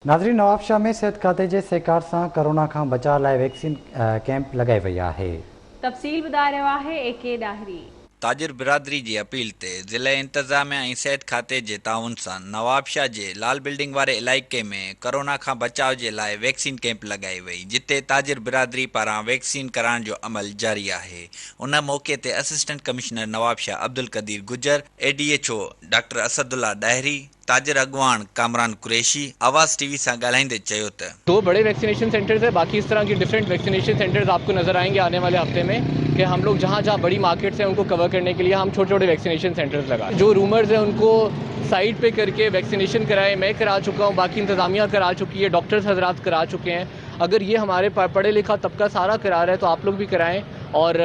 नाज़रीन, नवाबशाह में सेहत खाते के सहकार से कोरोना का बचाव लाइ वैक्सीन कैंप लगाई वही है। तफ़सील ॿुधाए रहियो आहे AK ॾाहिरी। ताजिर बिरादरी की अपील ते ज़िले इंतजामिया ऐं सेहत खाते के ताउन से नवाबशाह के लाल बिल्डिंग वाले इलाइक़े में कोरोना का बचाव के लिए वैक्सीन कैंप लगाई वही, जिते ताजिर बिरादरी पारां वैक्सीन कराने जो अमल जारी है। उन मौके ते असिस्टेंट कमिश्नर नवाबशाह अब्दुल कदीर गुजर, ADHO डॉक्टर असदुल्ला ॾाहिरी, ताजिर अगवान कामरान कुरैशी आवाज़ TV से ॻाल्हाईंदे चयो त 2 बड़े वैक्सीनेशन सेंटर्स है, बाकी इस तरह की डिफरेंट वैक्सीनेशन सेंटर्स आपको नजर आएंगे आने वाले हफ्ते में कि हम लोग जहाँ जहाँ बड़ी मार्केट्स हैं उनको कवर करने के लिए हम छोटे छोटे वैक्सीनेशन सेंटर्स लगा। जो रूमर्स हैं उनको साइड पे करके वैक्सीनेशन कराएं। मैं करा चुका हूँ, बाकी इंतजामिया करा चुकी है, डॉक्टर्स हजरात करा चुके हैं। अगर ये हमारे पढ़े लिखा तबका सारा करा रहा है तो आप लोग भी कराएं। और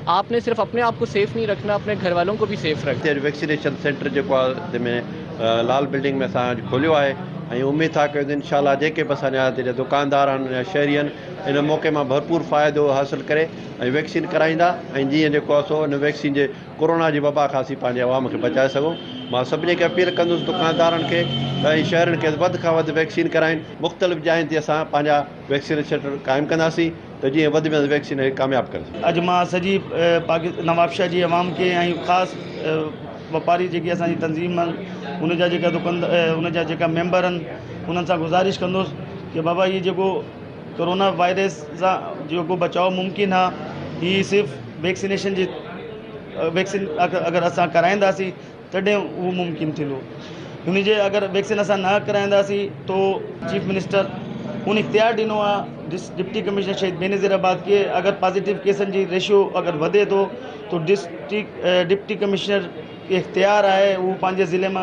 आपने सिर्फ अपने आप को सेफ नहीं रखना, अपने घर वालों को भी सेफ रखना। वैक्सीनेशन सेंटर जो में लाल बिल्डिंग में असां खोलियो है, उम्मीद था कि इंशाल्लाह जेके बि असांजा दुकानदार आहिनि शहरी आहिनि इन मौक़े में भरपूर फ़ाइदो हासिल करे वैक्सीन कराईंदा ऐं जीअं जेको आहे सो इन वैक्सीन जे कोरोना जी वबा खां असीं पंहिंजे अवाम खे बचाए सघूं। मां सभिनी खे अपील कंदुसि दुकानदारनि खे ऐं शहरनि खे वधि खां वधि वैक्सीन कराइनि। मुख़्तलिफ़ जायुनि ते असां पंहिंजा वैक्सीनेशन सेंटर क़ाइमु कंदासीं त जीअं वधि में वधि वैक्सीन कामयाबु करे। अॼु मां सॼी नवाबशाह जी अवाम खे ऐं ख़ासि वापारी जेकी असांजी तंज़ीम आहिनि उनजा जेका उनजा जेका मेंबर आहिनि उन्हनि सां गुज़ारिश कंदुसि कि बाबा ये जेको कोरोना वायरस सां जेको बचाव मुमकिन आहे ही सिर्फ़ु वैक्सीनेशन जी वैक्सीन अगरि असां कराईंदासीं तॾहिं उहो मुमकिन थींदो। हुन जे अगरि वैक्सीन असां न कराईंदासीं तो चीफ मिनिस्टर उन इख्तियार ॾिनो आहे डिप्टी कमिश्नर शहीद बेनज़ीराबाद के अगर पॉजिटिव केसनि जी रेशियो अगर वधे तो डिप्टी कमिश्नर के इख्तियार है वो पंहिंजे ज़िले में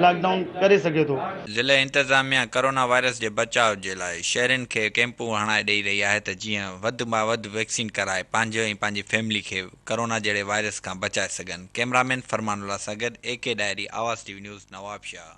लॉकडाउन करे सके तो। ज़िले इंतजामिया कोरोना वायरस के बचाव के लिए शहरन के कैंपूं हणाए ॾेई रही है त जीअं वधि मां वधि वैक्सीन कराए पंहिंजो ऐं पंहिंजी फैमिली के कोरोना जहिड़े वायरस खां बचाए सघनि। कैमरामैन फरमानुल्लाह सां गॾु AK ॾाहिरी, आवाज़ TV न्यूज़, नवाबशाह।